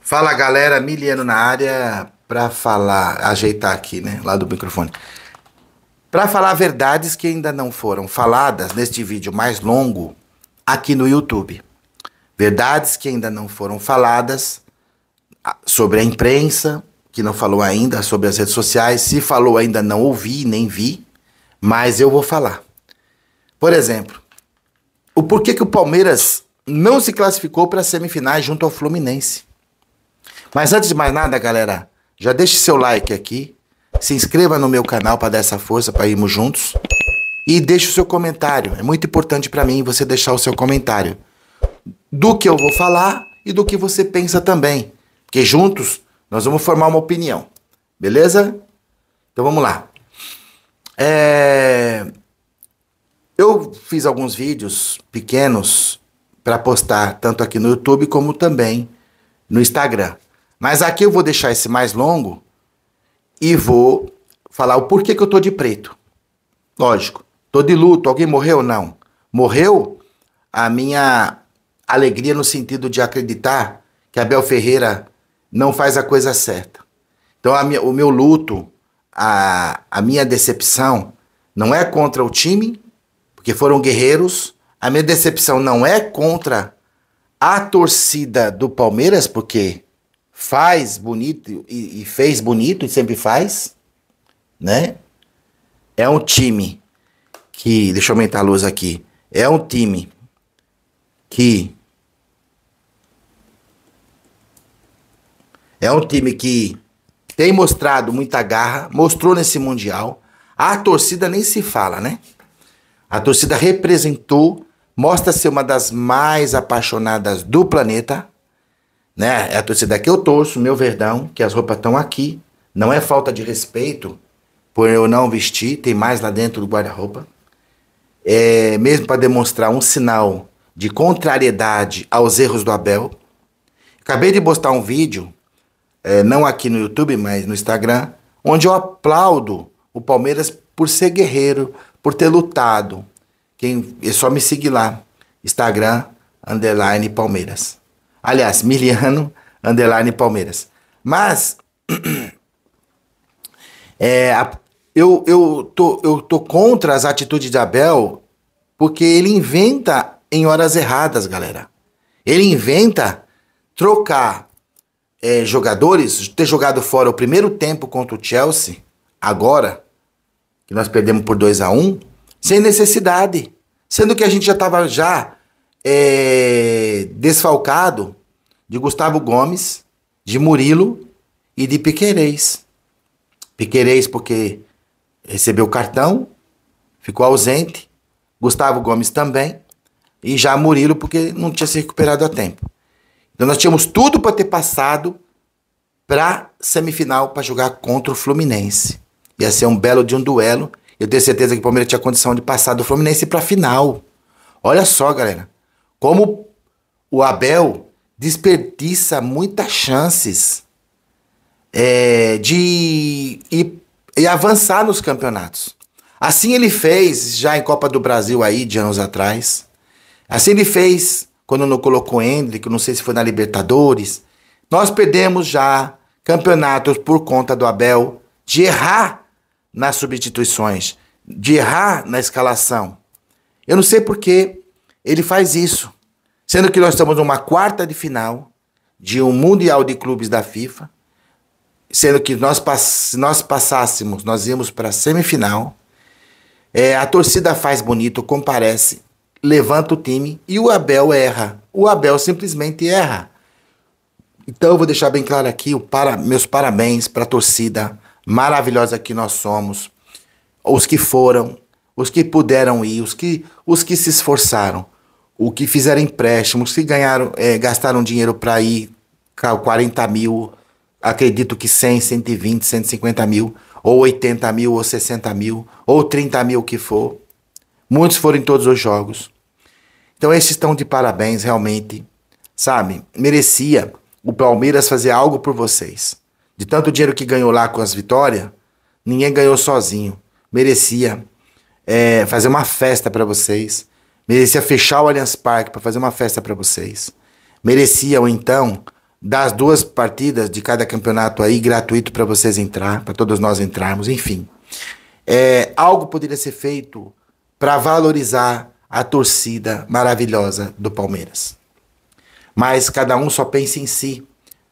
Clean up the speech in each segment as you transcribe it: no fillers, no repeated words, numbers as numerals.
Fala galera, Miliano na área para falar, ajeitar aqui, né, lá do microfone. Para falar verdades que ainda não foram faladas neste vídeo mais longo aqui no YouTube. Verdades que ainda não foram faladas sobre a imprensa, que não falou ainda, sobre as redes sociais. Se falou ainda não ouvi, nem vi, mas eu vou falar. Por exemplo, o porquê que o Palmeiras não se classificou para as semifinais junto ao Fluminense. Mas antes de mais nada, galera, já deixe seu like aqui, se inscreva no meu canal para dar essa força, para irmos juntos, e deixe o seu comentário. É muito importante para mim você deixar o seu comentário do que eu vou falar e do que você pensa também, porque juntos nós vamos formar uma opinião, beleza? Então vamos lá. Eu fiz alguns vídeos pequenos para postar tanto aqui no YouTube como também no Instagram. Mas aqui eu vou deixar esse mais longo e vou falar o porquê que eu tô de preto. Lógico, tô de luto. Alguém morreu? Não. Morreu a minha alegria no sentido de acreditar que Abel Ferreira não faz a coisa certa. Então o meu luto, a minha decepção não é contra o time, porque foram guerreiros. A minha decepção não é contra a torcida do Palmeiras, porque faz bonito e fez bonito e sempre faz, né? É um time que, deixa eu aumentar a luz aqui, é um time que tem mostrado muita garra, mostrou nesse Mundial. A torcida nem se fala, né? A torcida representou, mostra ser uma das mais apaixonadas do planeta, né? É a torcida que eu torço, meu Verdão, que as roupas estão aqui. Não é falta de respeito por eu não vestir, tem mais lá dentro do guarda-roupa. É mesmo para demonstrar um sinal de contrariedade aos erros do Abel. Acabei de postar um vídeo, não aqui no YouTube, mas no Instagram, onde eu aplaudo o Palmeiras por ser guerreiro, por ter lutado. É só me seguir lá, Instagram, _Palmeiras. Aliás, Miliano, _Palmeiras. Mas, eu tô contra as atitudes de Abel, porque ele inventa em horas erradas, galera. Ele inventa trocar jogadores, ter jogado fora o primeiro tempo contra o Chelsea, agora, que nós perdemos por 2-1, sem necessidade. Sendo que a gente já estava desfalcado de Gustavo Gomes, de Murilo e de Piquerez. Piquerez porque recebeu o cartão, ficou ausente. Gustavo Gomes também. E já Murilo porque não tinha se recuperado a tempo. Então nós tínhamos tudo para ter passado para semifinal para jogar contra o Fluminense. Ia ser um belo de um duelo. Eu tenho certeza que o Palmeiras tinha condição de passar do Fluminense para a final. Olha só, galera. Como o Abel desperdiça muitas chances de avançar nos campeonatos. Assim ele fez já em Copa do Brasil aí, de anos atrás. Assim ele fez quando não colocou Endrick, não sei se foi na Libertadores. Nós perdemos já campeonatos por conta do Abel, de errar nas substituições, de errar na escalação. Eu não sei por que ele faz isso, sendo que nós estamos numa quarta de final de um Mundial de Clubes da FIFA, sendo que se nós passássemos, nós íamos para a semifinal. A torcida faz bonito, comparece, levanta o time e o Abel erra. O Abel simplesmente erra. Então eu vou deixar bem claro aqui meus parabéns para a torcida maravilhosa que nós somos, os que foram, os que puderam ir, os que se esforçaram, os que fizeram empréstimos, os que gastaram dinheiro para ir, 40 mil, acredito que 100, 120, 150 mil, ou 80 mil, ou 60 mil, ou 30 mil que for. Muitos foram em todos os jogos. Então esses estão de parabéns, realmente, sabe? Merecia o Palmeiras fazer algo por vocês. De tanto dinheiro que ganhou lá com as vitórias, ninguém ganhou sozinho. Merecia fazer uma festa para vocês. Merecia fechar o Allianz Parque para fazer uma festa para vocês. Mereciam, então, das 2 partidas de cada campeonato aí, gratuito para vocês entrar, para todos nós entrarmos, enfim. Algo poderia ser feito para valorizar a torcida maravilhosa do Palmeiras. Mas cada um só pensa em si,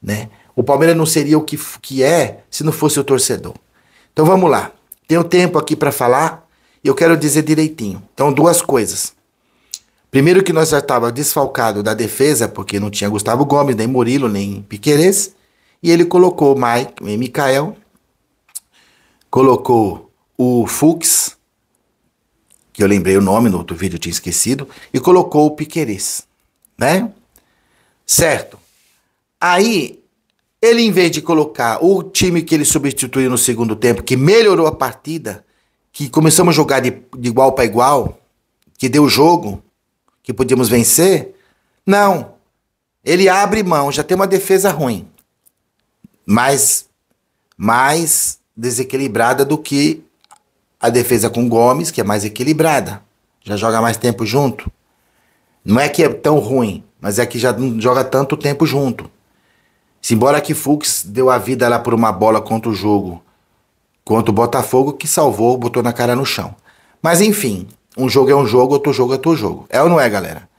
né? O Palmeiras não seria o que é se não fosse o torcedor. Então vamos lá. Tenho tempo aqui para falar e eu quero dizer direitinho. Então 2 coisas. Primeiro que nós já estávamos desfalcados da defesa, porque não tinha Gustavo Gomes, nem Murilo, nem Piquerez. E ele colocou o Michael, colocou o Fux, que eu lembrei o nome, no outro vídeo eu tinha esquecido, e colocou o Piquerez, né? Certo. Aí, ele em vez de colocar o time que ele substituiu no segundo tempo, que melhorou a partida, que começamos a jogar de igual para igual, que deu jogo, que podíamos vencer, não. Ele abre mão, já tem uma defesa ruim, mais desequilibrada do que a defesa com Gomes, que é mais equilibrada, já joga mais tempo junto. Não é que é tão ruim, mas é que já não joga tanto tempo junto. Embora que Fux deu a vida lá por uma bola contra o jogo, contra o Botafogo, que salvou, botou na cara no chão. Mas enfim, um jogo é um jogo, outro jogo é outro jogo. É ou não é, galera?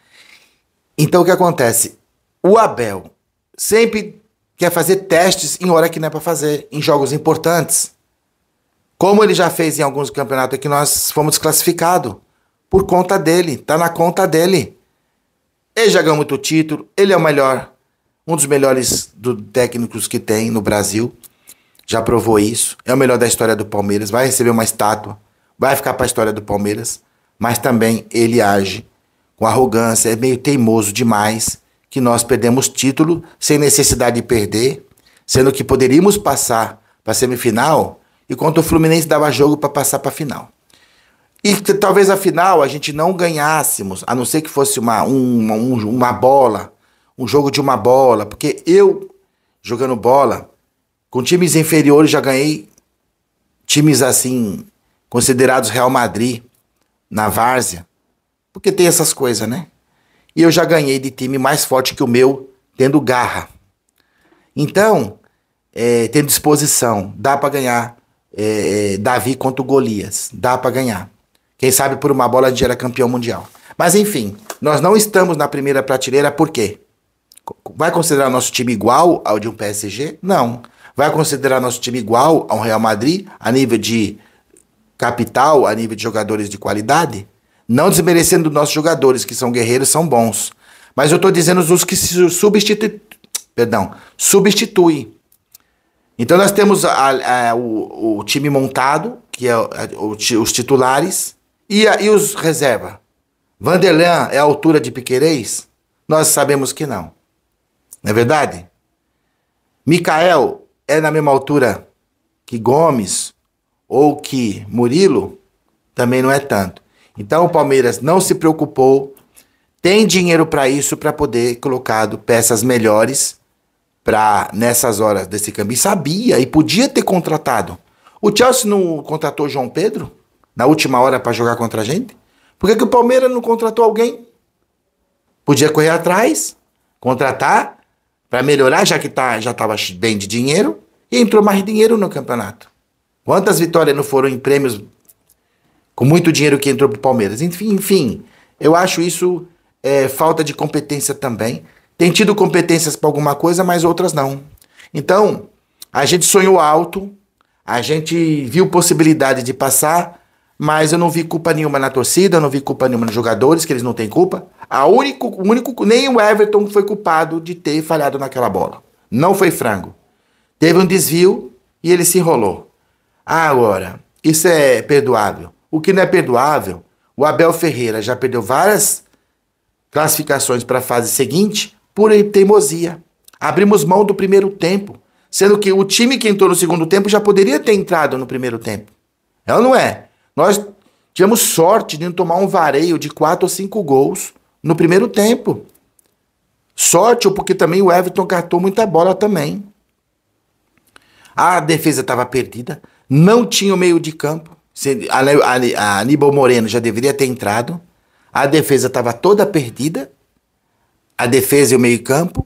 Então o que acontece? O Abel sempre quer fazer testes em hora que não é para fazer, em jogos importantes. Como ele já fez em alguns campeonatos que nós fomos desclassificados. Por conta dele, tá na conta dele. Ele já ganhou muito título, ele é o melhor, um dos melhores técnicos que tem no Brasil. Já provou isso, é o melhor da história do Palmeiras, vai receber uma estátua, vai ficar para a história do Palmeiras, mas também ele age com arrogância, é meio teimoso demais, que nós perdemos título sem necessidade de perder, sendo que poderíamos passar para a semifinal, enquanto o Fluminense dava jogo para passar para a final. E talvez a final a gente não ganhássemos, a não ser que fosse uma bola, um jogo de uma bola, porque eu, jogando bola, com times inferiores já ganhei times assim, considerados Real Madrid, na várzea, porque tem essas coisas, né? E eu já ganhei de time mais forte que o meu, tendo garra. Então, tendo disposição, dá para ganhar Davi contra o Golias, dá para ganhar. Quem sabe por uma bola a gente era campeão mundial. Mas enfim, nós não estamos na primeira prateleira, por quê? Vai considerar nosso time igual ao de um PSG? Não. Vai considerar nosso time igual a um Real Madrid, a nível de capital, a nível de jogadores de qualidade? Não desmerecendo nossos jogadores, que são guerreiros, são bons. Mas eu estou dizendo os que se substituem. Então nós temos o time montado, que é os titulares, e os reserva. Vanderlan é a altura de Piquerez? Nós sabemos que não. Não é verdade? Michael é na mesma altura que Gomes ou que Murilo? Também não é tanto. Então o Palmeiras não se preocupou, tem dinheiro para isso, para poder colocar peças melhores para nessas horas desse câmbio. E sabia e podia ter contratado. O Chelsea não contratou João Pedro na última hora para jogar contra a gente? Por que o Palmeiras não contratou alguém? Podia correr atrás, contratar para melhorar, já que já estava bem de dinheiro, e entrou mais dinheiro no campeonato. Quantas vitórias não foram em prêmios com muito dinheiro que entrou para o Palmeiras? Enfim, eu acho isso falta de competência também. Tem tido competências para alguma coisa, mas outras não. Então, a gente sonhou alto, a gente viu possibilidade de passar, mas eu não vi culpa nenhuma na torcida, eu não vi culpa nenhuma nos jogadores, que eles não têm culpa. Nem o Everton foi culpado de ter falhado naquela bola. Não foi frango. Teve um desvio e ele se enrolou. Agora, isso é perdoável. O que não é perdoável, o Abel Ferreira já perdeu várias classificações para a fase seguinte por teimosia. Abrimos mão do primeiro tempo, sendo que o time que entrou no segundo tempo já poderia ter entrado no primeiro tempo. É ou não é? Nós tivemos sorte de não tomar um vareio de 4 ou 5 gols no primeiro tempo. Sorte, porque também o Everton catou muita bola também. A defesa estava perdida, não tinha o meio de campo. A Aníbal Moreno já deveria ter entrado. A defesa estava toda perdida. A defesa e o meio campo.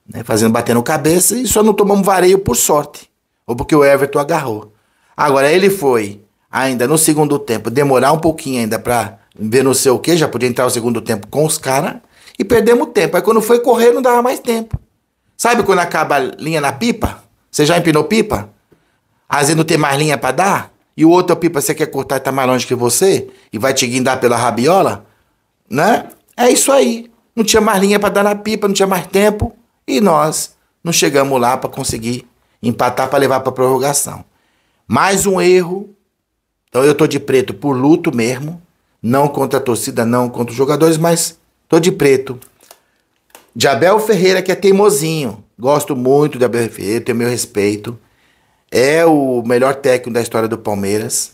né, batendo cabeça, e só não tomamos vareio por sorte, ou porque o Everton agarrou. Agora, ele foi, ainda no segundo tempo, demorar um pouquinho ainda pra ver não sei o que, já podia entrar no segundo tempo com os caras, e perdemos tempo. Aí quando foi correr, não dava mais tempo. Sabe quando acaba a linha na pipa? Você já empinou pipa? Às vezes não tem mais linha pra dar, e o outro pipa você quer cortar e tá mais longe que você, e vai te guindar pela rabiola, né? É isso aí. Não tinha mais linha pra dar na pipa, não tinha mais tempo, e nós não chegamos lá pra conseguir empatar pra levar pra prorrogação. Mais um erro. Então eu tô de preto por luto mesmo, não contra a torcida, não contra os jogadores, mas tô de preto. De Abel Ferreira, que é teimosinho. Gosto muito de Abel Ferreira, tenho meu respeito. É o melhor técnico da história do Palmeiras.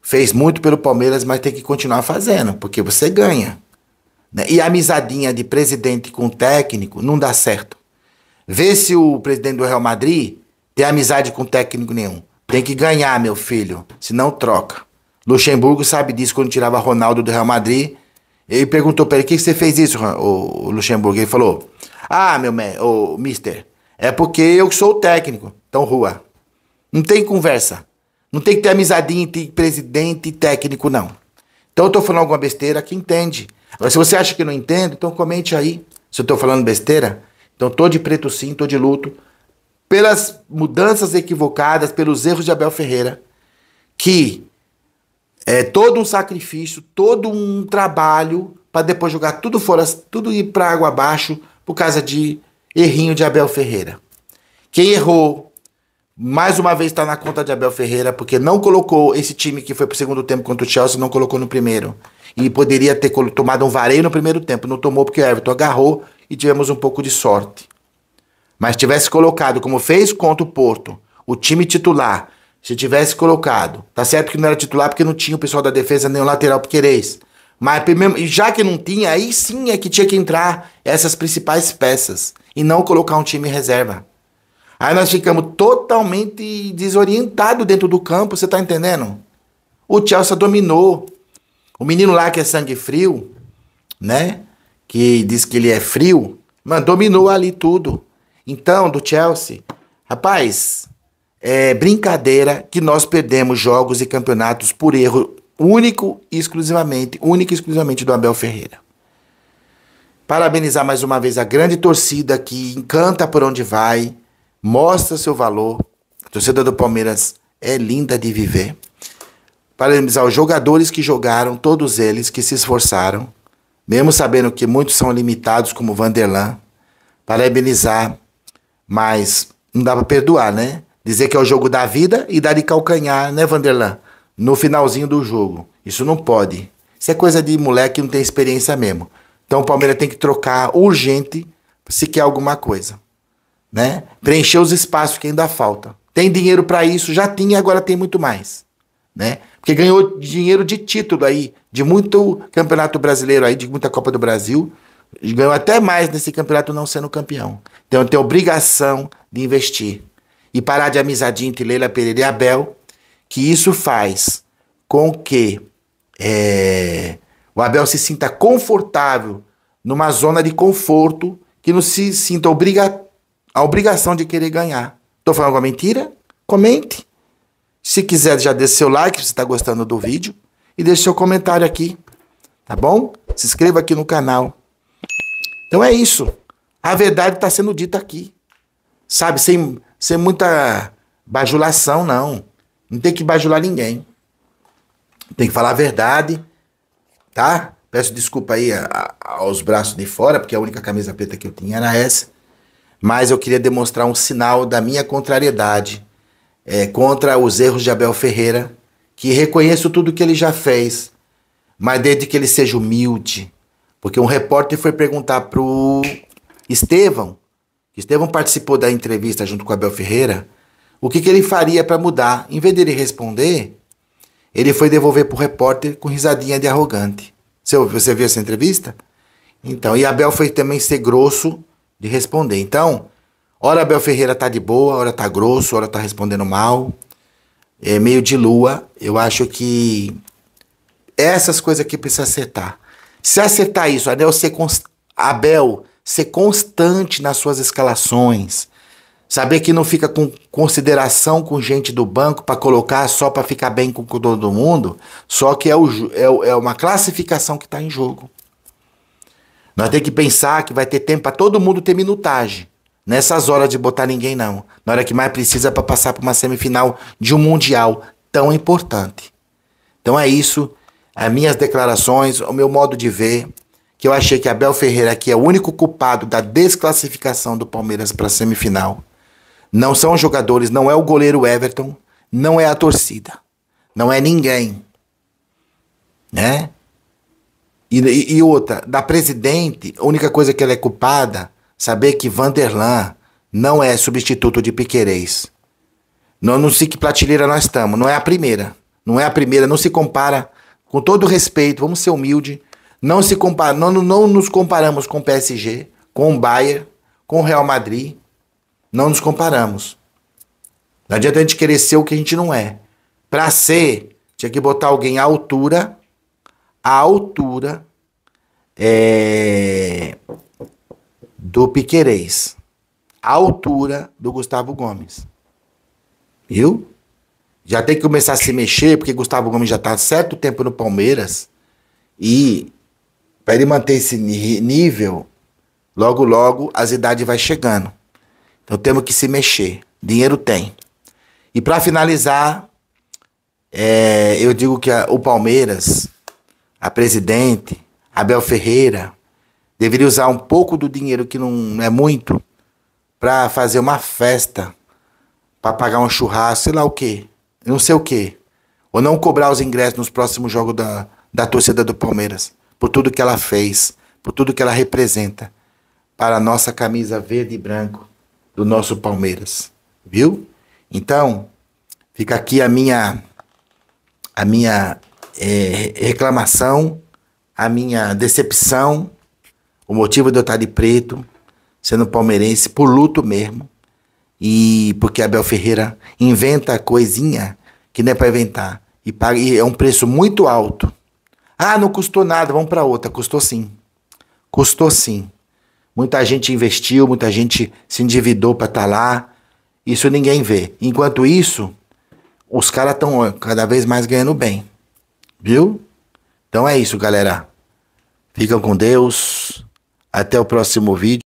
Fez muito pelo Palmeiras, mas tem que continuar fazendo, porque você ganha, né? E a amizadinha de presidente com técnico não dá certo. Vê se o presidente do Real Madrid tem amizade com técnico nenhum. Tem que ganhar, meu filho, senão troca. Luxemburgo sabe disso quando tirava Ronaldo do Real Madrid. Ele perguntou para ele, o que você fez isso, o Luxemburgo? Ele falou, meu mister, é porque eu sou o técnico. Então, rua. Não tem conversa. Não tem que ter amizadinha entre presidente e técnico, não. Então eu tô falando alguma besteira que entende. Agora, se você acha que não entende, então comente aí. Se eu tô falando besteira, então tô de preto sim, tô de luto. Pelas mudanças equivocadas, pelos erros de Abel Ferreira, que é todo um sacrifício, todo um trabalho para depois jogar tudo fora, tudo ir para água abaixo por causa de errinho de Abel Ferreira. Quem errou, mais uma vez está na conta de Abel Ferreira, porque não colocou esse time que foi pro segundo tempo contra o Chelsea, não colocou no primeiro. E poderia ter tomado um vareio no primeiro tempo, não tomou porque o Everton agarrou e tivemos um pouco de sorte. Mas tivesse colocado, como fez contra o Porto, o time titular, se tivesse colocado, tá certo que não era titular porque não tinha o pessoal da defesa nem o lateral Piquerez, mas já que não tinha, aí sim é que tinha que entrar essas principais peças e não colocar um time em reserva. Aí nós ficamos totalmente desorientados dentro do campo, você tá entendendo? O Chelsea dominou. O menino lá que é sangue frio, né? Que diz que ele é frio, mano, dominou ali tudo. Então, do Chelsea, rapaz, é brincadeira que nós perdemos jogos e campeonatos por erro único e exclusivamente do Abel Ferreira. Parabenizar mais uma vez a grande torcida que encanta por onde vai, mostra seu valor. A torcida do Palmeiras é linda de viver. Parabenizar os jogadores que jogaram, todos eles que se esforçaram, mesmo sabendo que muitos são limitados, como o Vanderlan. Parabenizar, mas não dá pra perdoar, né? Dizer que é o jogo da vida e dar de calcanhar, né, Vanderlan? No finalzinho do jogo. Isso não pode. Isso é coisa de moleque que não tem experiência mesmo. Então o Palmeiras tem que trocar urgente se quer alguma coisa, né? Preencher os espaços que ainda falta. Tem dinheiro para isso, já tinha, agora tem muito mais, né? Porque ganhou dinheiro de título aí, de muito campeonato brasileiro aí, de muita Copa do Brasil. Ganhou até mais nesse campeonato não sendo campeão. Então tem obrigação de investir. E parar de amizadinha entre Leila Pereira e Abel, que isso faz com que o Abel se sinta confortável numa zona de conforto, que não se sinta a obrigação de querer ganhar. Tô falando alguma mentira? Comente. Se quiser, já deixe seu like se você está gostando do vídeo. E deixe seu comentário aqui. Tá bom? Se inscreva aqui no canal. Então é isso. A verdade está sendo dita aqui. Sabe? Sem muita bajulação, não. Não tem que bajular ninguém. Tem que falar a verdade. Tá? Peço desculpa aí aos braços de fora, porque a única camisa preta que eu tinha era essa. Mas eu queria demonstrar um sinal da minha contrariedade contra os erros de Abel Ferreira, que reconheço tudo que ele já fez, mas desde que ele seja humilde. Porque um repórter foi perguntar pro Estevão, que Estevão participou da entrevista junto com Abel Ferreira, o que ele faria para mudar. Em vez dele responder, ele foi devolver pro repórter com risadinha de arrogante. Você viu essa entrevista? Então, e Abel foi também ser grosso de responder. Então, ora Abel Ferreira tá de boa, ora tá grosso, ora tá respondendo mal. É meio de lua. Eu acho que essas coisas aqui precisa acertar. Se acertar isso, Abel ser constante nas suas escalações. Saber que não fica com consideração com gente do banco para colocar só para ficar bem com todo mundo, só que é uma classificação que está em jogo. Nós temos que pensar que vai ter tempo para todo mundo ter minutagem. Nessas horas de botar ninguém não. Na hora que mais precisa para passar para uma semifinal de um mundial tão importante. Então é isso, as minhas declarações, o meu modo de ver, que eu achei que Abel Ferreira aqui é o único culpado da desclassificação do Palmeiras para a semifinal. Não são os jogadores, não é o goleiro Everton, não é a torcida, não é ninguém, né? E outra, da presidente, a única coisa que ela é culpada, saber que Vanderlan não é substituto de Piquerez. Não sei que prateleira nós estamos, não é a primeira, não se compara, com todo respeito, vamos ser humildes, não nos comparamos com o PSG, com o Bayern, com o Real Madrid. Não nos comparamos. Não adianta a gente querer ser o que a gente não é. Para ser, tinha que botar alguém à altura do Piquerez. À altura do Gustavo Gomes. Viu? Já tem que começar a se mexer, porque Gustavo Gomes já está há certo tempo no Palmeiras. E para ele manter esse nível, logo, logo, as idades vai chegando. Então temos que se mexer. Dinheiro tem. E para finalizar, eu digo que o Palmeiras, a presidente, Abel Ferreira, deveria usar um pouco do dinheiro, que não é muito, para fazer uma festa, para pagar um churrasco, sei lá o quê, não sei o quê. Ou não cobrar os ingressos nos próximos jogos da torcida do Palmeiras, por tudo que ela fez, por tudo que ela representa, para a nossa camisa verde e branco, do nosso Palmeiras, viu? Então, fica aqui a minha reclamação, a minha decepção, o motivo de eu estar de preto, sendo palmeirense, por luto mesmo, e porque Abel Ferreira inventa coisinha que não é para inventar, e é um preço muito alto. Ah, não custou nada, vamos para outra. Custou sim. Custou sim. Muita gente investiu, muita gente se endividou para estar lá. Isso ninguém vê. Enquanto isso, os caras estão cada vez mais ganhando bem. Viu? Então é isso, galera. Ficam com Deus. Até o próximo vídeo.